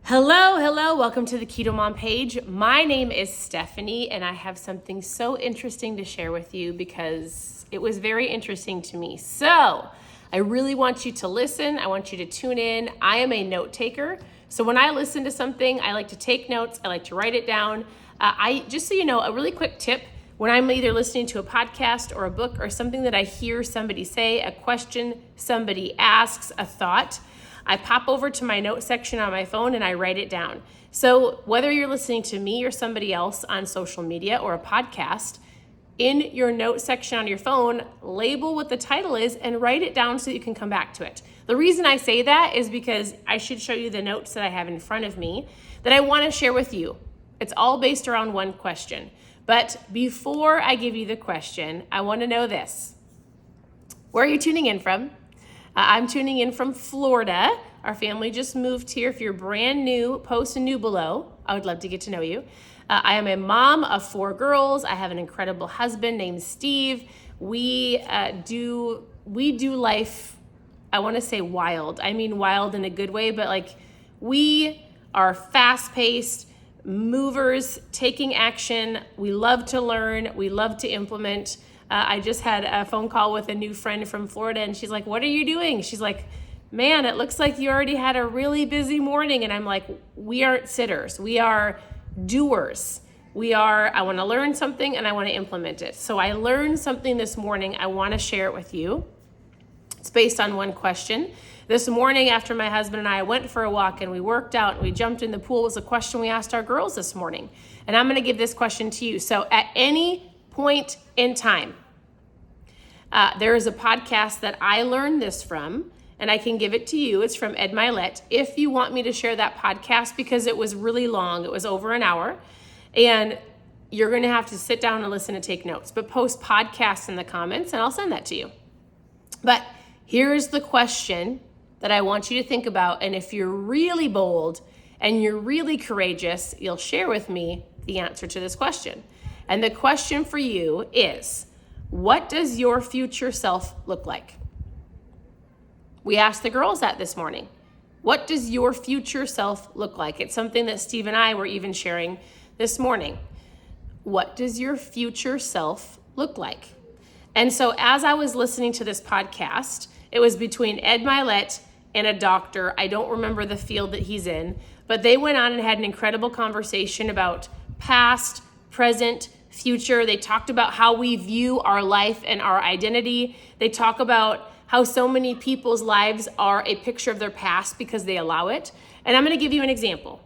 Hello, welcome to the Keto Mom page. My name is Stephanie, and I have something so interesting to share with you because it was very interesting to me. So I really want you to listen. I want you to tune in. I am a note taker. So when I listen to something, I like to take notes. I like to write it down. Just so you know, a really quick tip, when I'm either listening to a podcast or a book or something that I hear somebody say, a question somebody asks, a thought, I pop over to my note section on my phone and I write it down. So whether you're listening to me or somebody else on social media or a podcast, in your note section on your phone, label what the title is and write it down so you can come back to it. The reason I say that is because I should show you the notes that I have in front of me that I want to share with you. It's all based around one question. But before I give you the question, I want to know this. Where are you tuning in from? I'm tuning in from Florida. Our family just moved here. If you're brand new, post a new below. I would love to get to know you. I am a mom of 4 girls. I have an incredible husband named Steve. We do life, I want to say wild. I mean wild in a good way, but we are fast-paced movers, taking action. We love to learn. We love to implement. I just had a phone call with a new friend from Florida, and she's like, "What are you doing?" She's like, "Man, it looks like you already had a really busy morning." And I'm like, we aren't sitters. We are doers. I want to learn something and I want to implement it. So I learned something this morning. I want to share it with you. It's based on one question. This morning, after my husband and I went for a walk and we worked out and we jumped in the pool, was a question we asked our girls this morning. And I'm going to give this question to you. So at any point in time, there is a podcast that I learned this from, and I can give it to you. It's from Ed Milet. If you want me to share that podcast, because it was really long, it was over an hour, and you're going to have to sit down and listen and take notes, but post podcasts in the comments and I'll send that to you. But here's the question that I want you to think about, and if you're really bold and you're really courageous, you'll share with me the answer to this question. And the question for you is, what does your future self look like? We asked the girls that this morning. What does your future self look like? It's something that Steve and I were even sharing this morning. What does your future self look like? And so as I was listening to this podcast, it was between Ed Milet and a doctor. I don't remember the field that he's in, but they went on and had an incredible conversation about past, present, future. They talked about how we view our life and our identity. They talk about how so many people's lives are a picture of their past because they allow it. And I'm going to give you an example.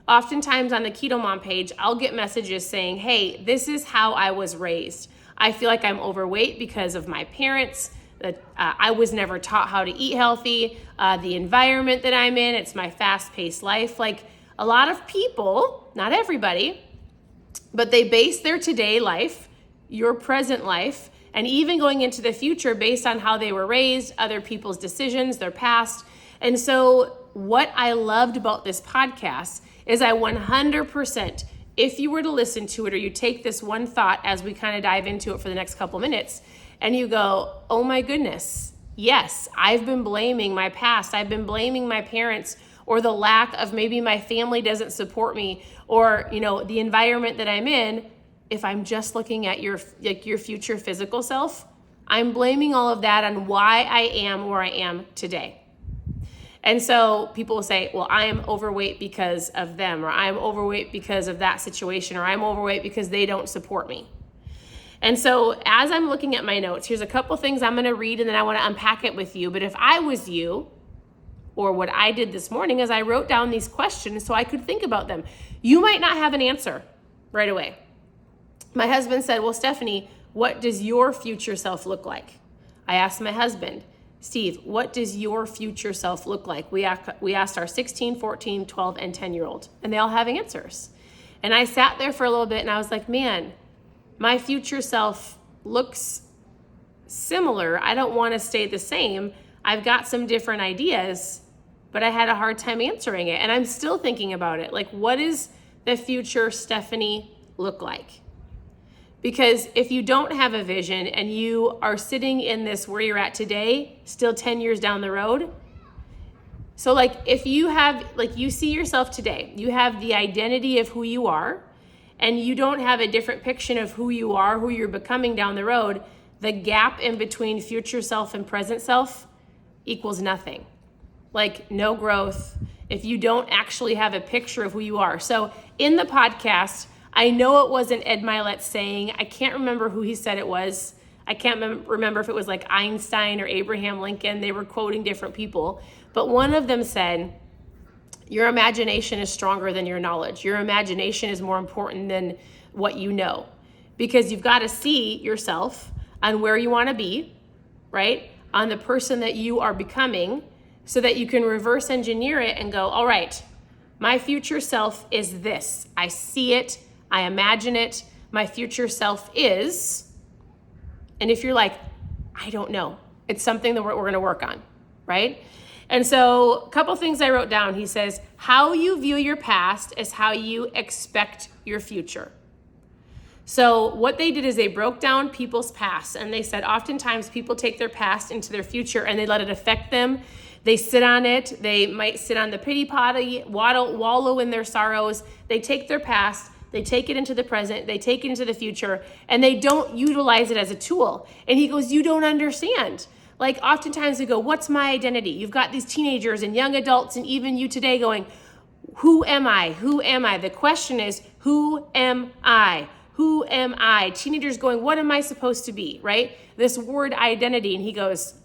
Oftentimes on the Keto Mom page, I'll get messages saying, "Hey, this is how I was raised. I feel like I'm overweight because of my parents. I was never taught how to eat healthy. The environment that I'm in, it's my fast-paced life." Like a lot of people, not everybody, but they base their today life, your present life, and even going into the future based on how they were raised, other people's decisions, their past. And so what I loved about this podcast is I 100%, if you were to listen to it or you take this one thought as we kind of dive into it for the next couple minutes and you go, "Oh my goodness, yes, I've been blaming my past. I've been blaming my parents or the lack of maybe my family doesn't support me or, the environment that I'm in." If I'm just looking at your future physical self, I'm blaming all of that on why I am where I am today. And so people will say, "Well, I am overweight because of them," or "I'm overweight because of that situation," or "I'm overweight because they don't support me." And so as I'm looking at my notes, here's a couple things I'm going to read and then I want to unpack it with you. But if I was you, or what I did this morning is I wrote down these questions so I could think about them. You might not have an answer right away. My husband said, "Well, Stephanie, what does your future self look like?" I asked my husband, "Steve, what does your future self look like?" We asked our 16, 14, 12, and 10-year-old, and they all have answers. And I sat there for a little bit and I was like, man, my future self looks similar. I don't want to stay the same. I've got some different ideas, but I had a hard time answering it. And I'm still thinking about it. Like, what does the future Stephanie look like? Because if you don't have a vision and you are sitting in this where you're at today, still 10 years down the road, So like if you have, like you see yourself today, you have the identity of who you are, and you don't have a different picture of who you are, who you're becoming down the road, the gap in between future self and present self equals nothing. Like no growth if you don't actually have a picture of who you are. So in the podcast, I know it wasn't Ed Milet's saying, I can't remember who he said it was. I can't remember if it was like Einstein or Abraham Lincoln. They were quoting different people. But one of them said, your imagination is stronger than your knowledge. Your imagination is more important than what you know. Because you've got to see yourself on where you want to be, right? On the person that you are becoming, so that you can reverse engineer it and go, all right, my future self is this. I see it. I imagine it. My future self is. And if you're like, I don't know, it's something that we're going to work on, right? And so a couple things I wrote down. He says, how you view your past is how you expect your future. So what they did is they broke down people's past, and they said oftentimes people take their past into their future and they let it affect them. They sit on it. They might sit on the pity potty, wallow in their sorrows. They take their past, they take it into the present, they take it into the future, and they don't utilize it as a tool. And he goes, you don't understand. Like oftentimes we go, what's my identity? You've got these teenagers and young adults and even you today going, who am I? Who am I? The question is, who am I? Who am I? Teenagers going, what am I supposed to be, right? This word identity. And he goes,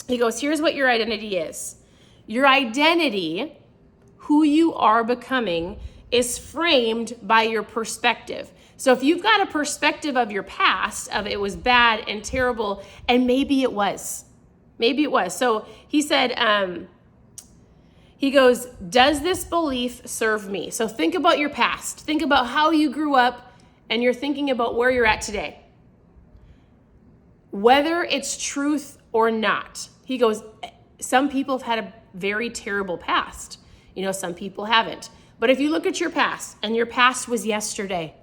here's what your identity is. Your identity, who you are becoming, is framed by your perspective. So if you've got a perspective of your past, of it was bad and terrible, and maybe it was. So he said, he goes, does this belief serve me? So think about your past. Think about how you grew up, and you're thinking about where you're at today. Whether it's truth or not. He goes, some people have had a very terrible past. Some people haven't. But if you look at your past, and your past was yesterday,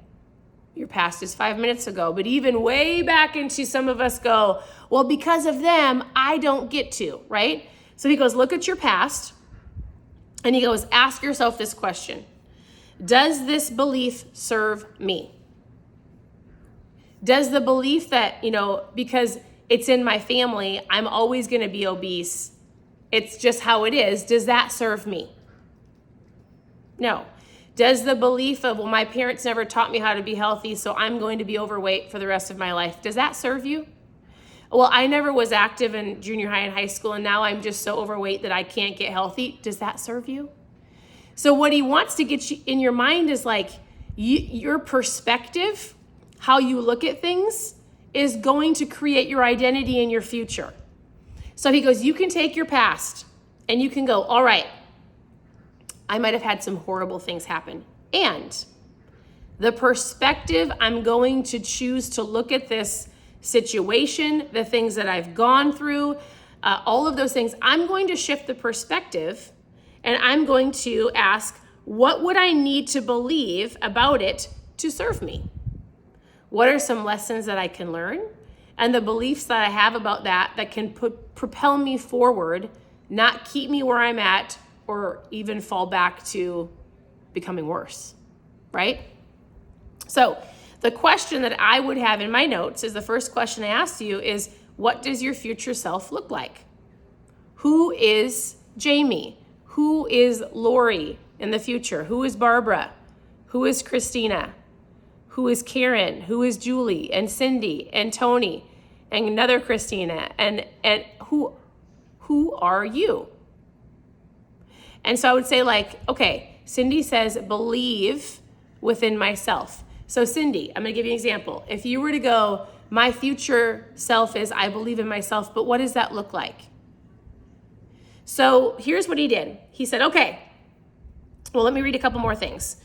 your past is 5 minutes ago, but even way back into some of us go, well, because of them, I don't get to, right? So he goes, look at your past, and he goes, ask yourself this question. Does this belief serve me? Does the belief that, because it's in my family, I'm always going to be obese, it's just how it is, does that serve me? No. Does the belief of, well, my parents never taught me how to be healthy, so I'm going to be overweight for the rest of my life, does that serve you? Well, I never was active in junior high and high school, and now I'm just so overweight that I can't get healthy. Does that serve you? So what he wants to get you in your mind is like, your perspective, how you look at things, is going to create your identity in your future. So he goes, you can take your past and you can go, all right, I might have had some horrible things happen. And the perspective I'm going to choose to look at this situation, the things that I've gone through, all of those things, I'm going to shift the perspective, and I'm going to ask, what would I need to believe about it to serve me? What are some lessons that I can learn? And the beliefs that I have about that can propel me forward, not keep me where I'm at, or even fall back to becoming worse, right? So the question that I would have in my notes is, the first question I asked you is, what does your future self look like? Who is Jamie? Who is Lori in the future? Who is Barbara? Who is Christina? Who is Karen? Who is Julie and Cindy and Tony and another Christina? And who are you? And so I would say, like, okay, Cindy says, believe within myself. So Cindy, I'm going to give you an example. If you were to go, my future self is, I believe in myself, but what does that look like? So here's what he did. He said, okay, well, let me read a couple more things.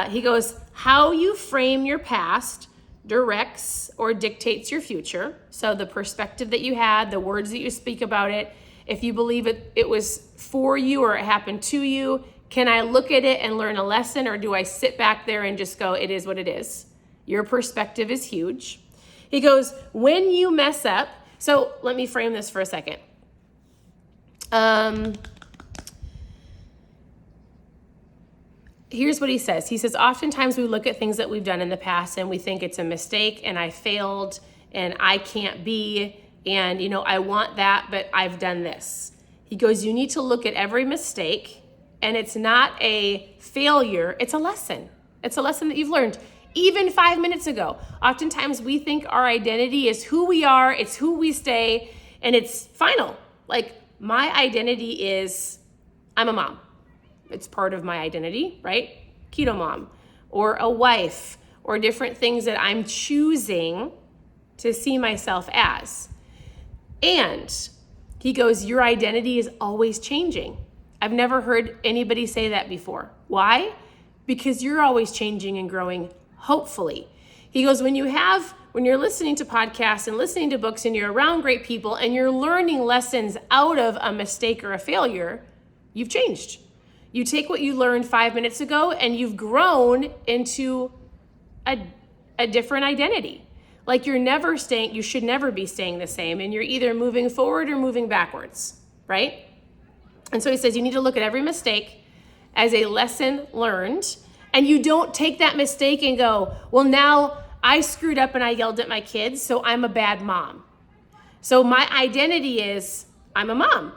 He goes, how you frame your past directs or dictates your future. So the perspective that you had, the words that you speak about it, if you believe it was for you or it happened to you, can I look at it and learn a lesson, or do I sit back there and just go, it is what it is? Your perspective is huge. He goes, when you mess up, so let me frame this for a second. here's what he says. He says, oftentimes we look at things that we've done in the past and we think it's a mistake and I failed and I can't be, and I want that, but I've done this. He goes, you need to look at every mistake, and it's not a failure, it's a lesson. It's a lesson that you've learned. Even 5 minutes ago, oftentimes we think our identity is who we are, it's who we stay, and it's final. Like, my identity is, I'm a mom. It's part of my identity, right? Keto mom, or a wife, or different things that I'm choosing to see myself as. And he goes, your identity is always changing. I've never heard anybody say that before. Why? Because you're always changing and growing, hopefully. He goes, when you're listening to podcasts and listening to books and you're around great people and you're learning lessons out of a mistake or a failure, you've changed. You take what you learned 5 minutes ago and you've grown into a different identity. Like you should never be staying the same, and you're either moving forward or moving backwards, right? And so he says you need to look at every mistake as a lesson learned, and you don't take that mistake and go, well, now I screwed up and I yelled at my kids, so I'm a bad mom. So my identity is I'm a mom.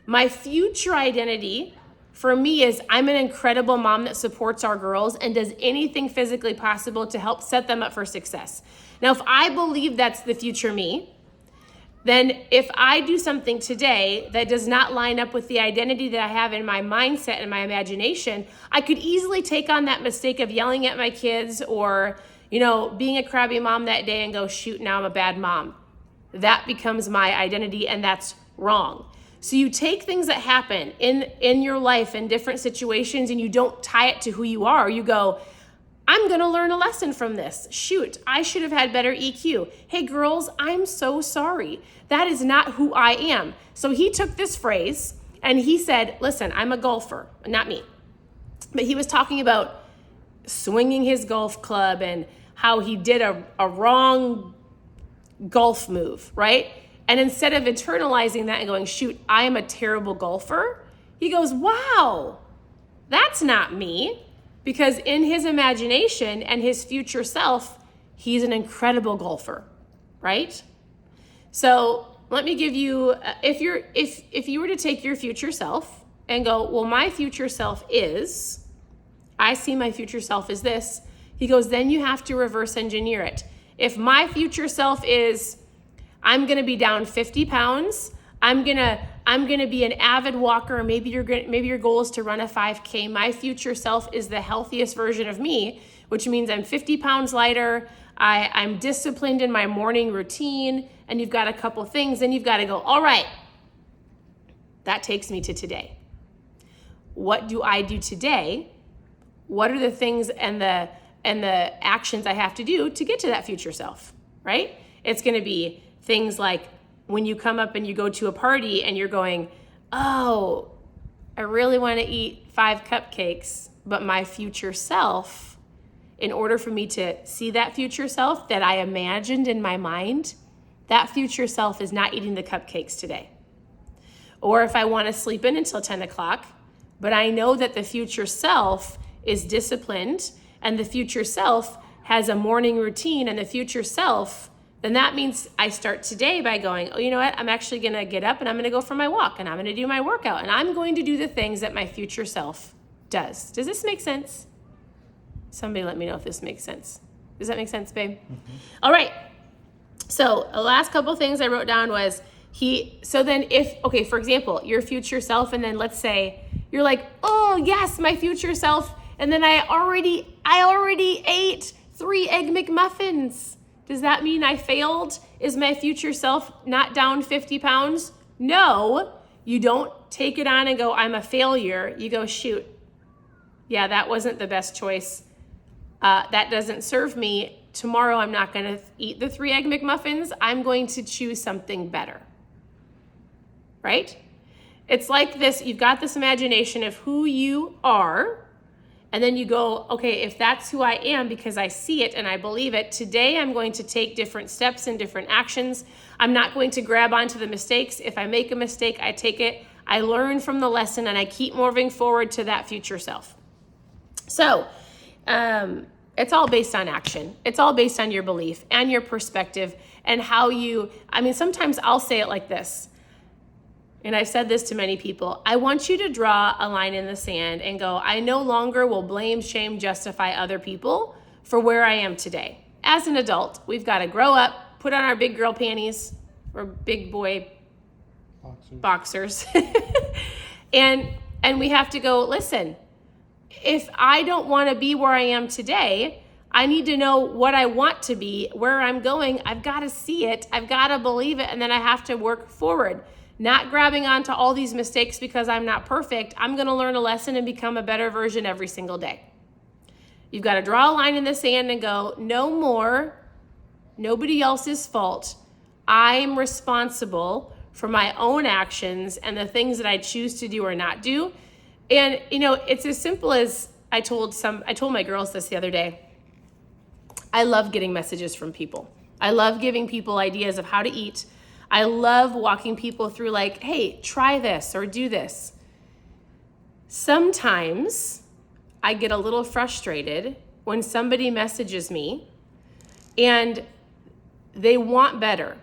My future identity for me is I'm an incredible mom that supports our girls and does anything physically possible to help set them up for success. Now, if I believe that's the future me, then if I do something today that does not line up with the identity that I have in my mindset and my imagination, I could easily take on that mistake of yelling at my kids or, being a crabby mom that day and go, shoot, now I'm a bad mom. That becomes my identity, and that's wrong. So you take things that happen in your life in different situations and you don't tie it to who you are. You go, I'm going to learn a lesson from this. Shoot, I should have had better EQ. Hey girls, I'm so sorry. That is not who I am. So he took this phrase and he said, listen, I'm a golfer, not me. But he was talking about swinging his golf club and how he did a wrong golf move, right? And instead of internalizing that and going, shoot, I am a terrible golfer, he goes, wow, that's not me. Because in his imagination and his future self, he's an incredible golfer, right? So let me give you, if you were to take your future self and go, well, my future self is, I see my future self as this. He goes, then you have to reverse engineer it. If my future self is, I'm going to be down 50 pounds. I'm going to be an avid walker. Maybe your goal is to run a 5K. My future self is the healthiest version of me, which means I'm 50 pounds lighter. I'm disciplined in my morning routine, and you've got a couple things, and you've got to go, all right, that takes me to today. What do I do today? What are the things and the actions I have to do to get to that future self, right? It's going to be things like when you come up and you go to a party and you're going, oh, I really want to eat 5 cupcakes, but my future self, in order for me to see that future self that I imagined in my mind, that future self is not eating the cupcakes today. Or if I want to sleep in until 10 o'clock, but I know that the future self is disciplined and the future self has a morning routine and the future self, then that means I start today by going, oh, you know what? I'm actually going to get up and I'm going to go for my walk and I'm going to do my workout and I'm going to do the things that my future self does. Does this make sense? Somebody let me know if this makes sense. Does that make sense, babe? Mm-hmm. All right. So the last couple things I wrote down was for example, your future self, and then let's say you're like, oh yes, my future self, and then I already ate 3 Egg McMuffins. Does that mean I failed? Is my future self not down 50 pounds? No, you don't take it on and go, I'm a failure. You go, shoot, yeah, that wasn't the best choice. That doesn't serve me. Tomorrow I'm not going to eat the 3 Egg McMuffins. I'm going to choose something better. Right? It's like this, you've got this imagination of who you are, and then you go, okay, if that's who I am because I see it and I believe it, today I'm going to take different steps and different actions. I'm not going to grab onto the mistakes. If I make a mistake, I take it, I learn from the lesson, and I keep moving forward to that future self. So it's all based on action. It's all based on your belief and your perspective and how sometimes I'll say it like this. And I've said this to many people. I want you to draw a line in the sand and go, I no longer will blame, shame, justify other people for where I am today. As an adult, we've got to grow up, put on our big girl panties or big boy boxers. and we have to go, listen, if I don't want to be where I am today, I need to know what I want to be, where I'm going. I've got to see it. I've got to believe it. And then I have to work forward, not grabbing onto all these mistakes because I'm not perfect. I'm going to learn a lesson and become a better version every single day. You've got to draw a line in the sand and go, no more, nobody else's fault. I'm responsible for my own actions and the things that I choose to do or not do. And, it's as simple as I told my girls this the other day. I love getting messages from people. I love giving people ideas of how to eat. I love walking people through like, hey, try this or do this. Sometimes I get a little frustrated when somebody messages me and they want better.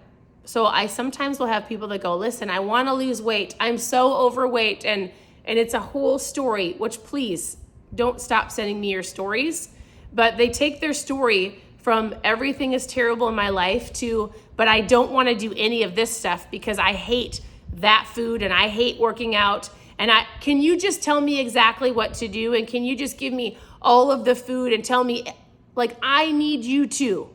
So I sometimes will have people that go, listen, I want to lose weight. I'm so overweight. And it's a whole story, which please don't stop sending me your stories. But they take their story from everything is terrible in my life to, but I don't want to do any of this stuff because I hate that food and I hate working out. And can you just tell me exactly what to do? And can you just give me all of the food and tell me, like, I need you to.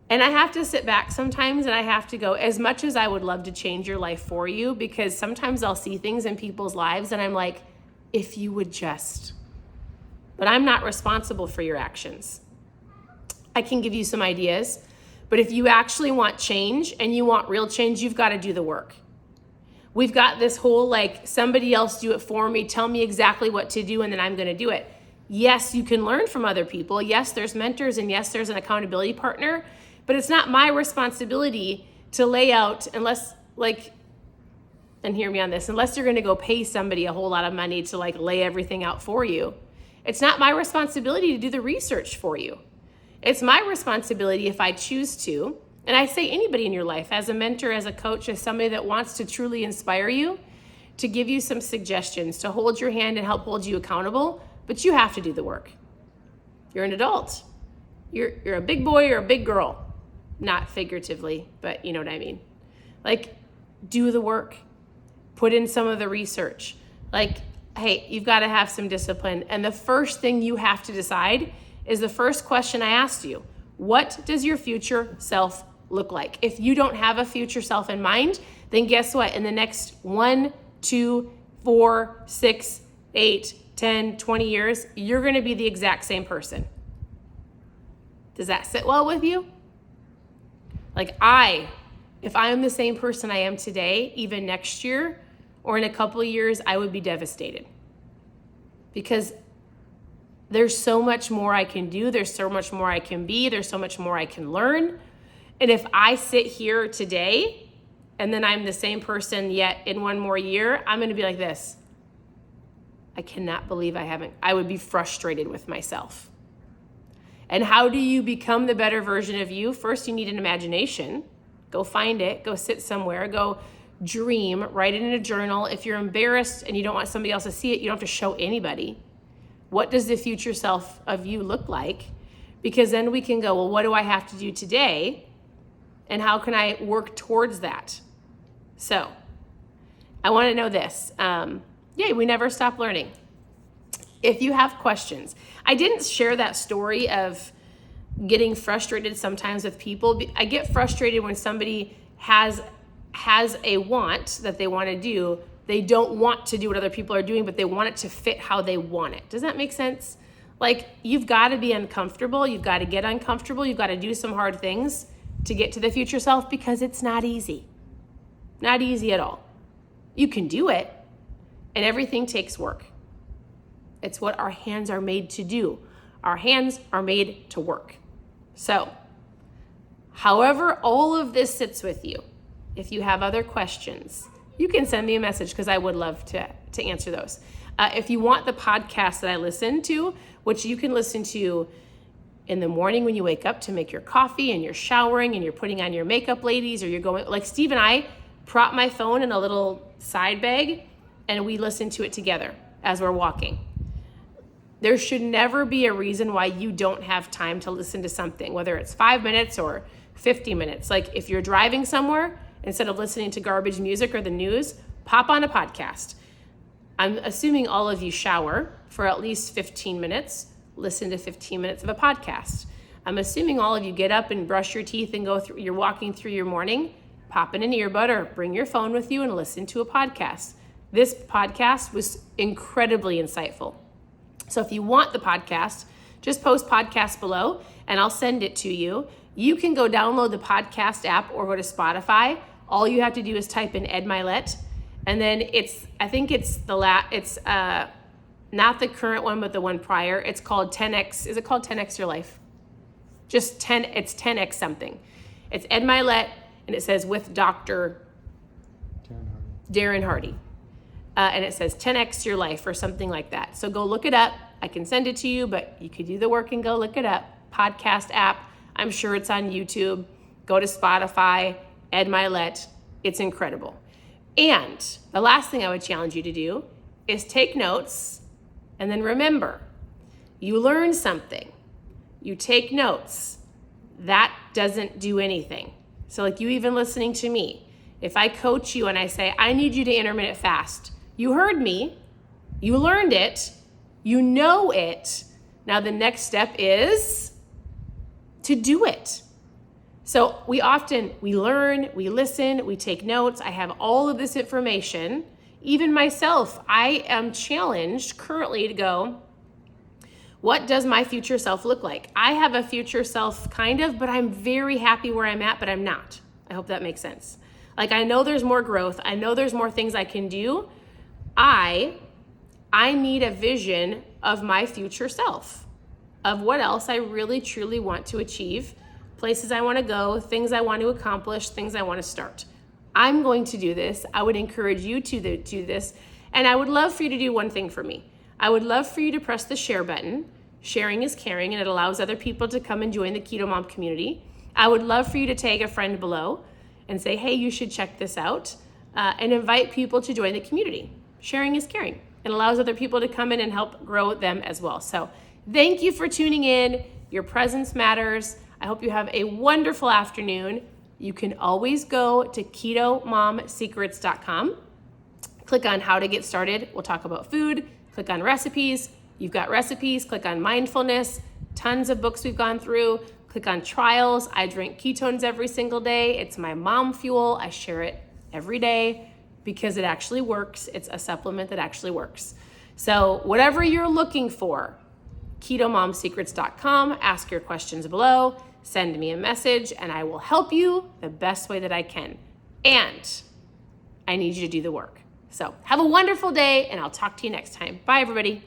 And I have to sit back sometimes and I have to go, as much as I would love to change your life for you, because sometimes I'll see things in people's lives and I'm like, if you would just. But I'm not responsible for your actions. I can give you some ideas, but if you actually want change and you want real change, you've got to do the work. We've got this whole like, somebody else do it for me, tell me exactly what to do, and then I'm going to do it. Yes, you can learn from other people. Yes, there's mentors, and yes, there's an accountability partner, but it's not my responsibility to lay out unless and hear me on this, unless you're going to go pay somebody a whole lot of money to like lay everything out for you. It's not my responsibility to do the research for you. It's my responsibility if I choose to. And I say anybody in your life, as a mentor, as a coach, as somebody that wants to truly inspire you, to give you some suggestions, to hold your hand and help hold you accountable, but you have to do the work. You're an adult. You're a big boy or a big girl. Not figuratively, but you know what I mean. Like, do the work. Put in some of the research. Like, hey, you've got to have some discipline. And the first thing you have to decide is the first question I asked you. What does your future self look like? If you don't have a future self in mind, then guess what? In the next 1, 2, 4, 6, 8, 10, 20 years, you're going to be the exact same person. Does that sit well with you? Like if I'm the same person I am today, even next year or in a couple of years, I would be devastated. Because there's so much more I can do. There's so much more I can be. There's so much more I can learn. And if I sit here today and then I'm the same person yet in 1 more year, I'm going to be like this. I cannot believe I would be frustrated with myself. And how do you become the better version of you? First, you need an imagination. Go find it. Go sit somewhere. Go dream. Write it in a journal. If you're embarrassed and you don't want somebody else to see it, you don't have to show anybody. What does the future self of you look like? Because then we can go, well, what do I have to do today? And how can I work towards that? So I want to know this. We never stop learning. If you have questions, I didn't share that story of getting frustrated sometimes with people. I get frustrated when somebody has a want that they want to do. They don't want to do what other people are doing, but they want it to fit how they want it. Does that make sense? Like, you've got to be uncomfortable. You've got to get uncomfortable. You've got to do some hard things to get to the future self, because it's not easy. Not easy at all. You can do it, and everything takes work. It's what our hands are made to do. Our hands are made to work. So, however all of this sits with you, if you have other questions, you can send me a message because I would love to answer those. If you want the podcast that I listen to, which you can listen to in the morning when you wake up to make your coffee and you're showering and you're putting on your makeup, ladies, or you're going, like Steve and I prop my phone in a little side bag and we listen to it together as we're walking. There should never be a reason why you don't have time to listen to something, whether it's 5 minutes or 50 minutes. Like if you're driving somewhere, instead of listening to garbage music or the news, pop on a podcast. I'm assuming all of you shower for at least 15 minutes, listen to 15 minutes of a podcast. I'm assuming all of you get up and brush your teeth and you're walking through your morning, pop in an earbud or bring your phone with you and listen to a podcast. This podcast was incredibly insightful. So if you want the podcast, just post podcast below and I'll send it to you. You can go download the podcast app or go to Spotify. All you have to do is type in Ed Milet. And then I think it's not the current one, but the one prior. It's called 10X. Is it called 10X Your Life? Just 10, it's 10X something. It's Ed Milet and it says with Dr. Darren Hardy. And it says 10X Your Life or something like that. So go look it up. I can send it to you, but you could do the work and go look it up. Podcast app. I'm sure it's on YouTube. Go to Spotify, Ed Milet. It's incredible. And the last thing I would challenge you to do is take notes and then remember, you learn something. You take notes. That doesn't do anything. So like you even listening to me, if I coach you and I say, I need you to intermittent fast, you heard me, you learned it, you know it. Now the next step is to do it. So we learn, we listen, we take notes. I have all of this information. Even myself, I am challenged currently to go, what does my future self look like? I have a future self kind of, but I'm very happy where I'm at, but I'm not. I hope that makes sense. Like I know there's more growth. I know there's more things I can do. I need a vision of my future self, of what else I really truly want to achieve, places I want to go, things I want to accomplish, things I want to start. I'm going to do this. I would encourage you to do this. And I would love for you to do one thing for me. I would love for you to press the share button. Sharing is caring, and it allows other people to come and join the Keto Mom community. I would love for you to tag a friend below and say, hey, you should check this out, and invite people to join the community. Sharing is caring. It allows other people to come in and help grow them as well. So thank you for tuning in. Your presence matters. I hope you have a wonderful afternoon. You can always go to ketomomsecrets.com. Click on how to get started. We'll talk about food. Click on recipes. You've got recipes. Click on mindfulness. Tons of books we've gone through. Click on trials. I drink ketones every single day. It's my mom fuel. I share it every day because it actually works. It's a supplement that actually works. So whatever you're looking for, ketomomsecrets.com. Ask your questions below. Send me a message and I will help you the best way that I can. And I need you to do the work. So have a wonderful day and I'll talk to you next time. Bye, everybody.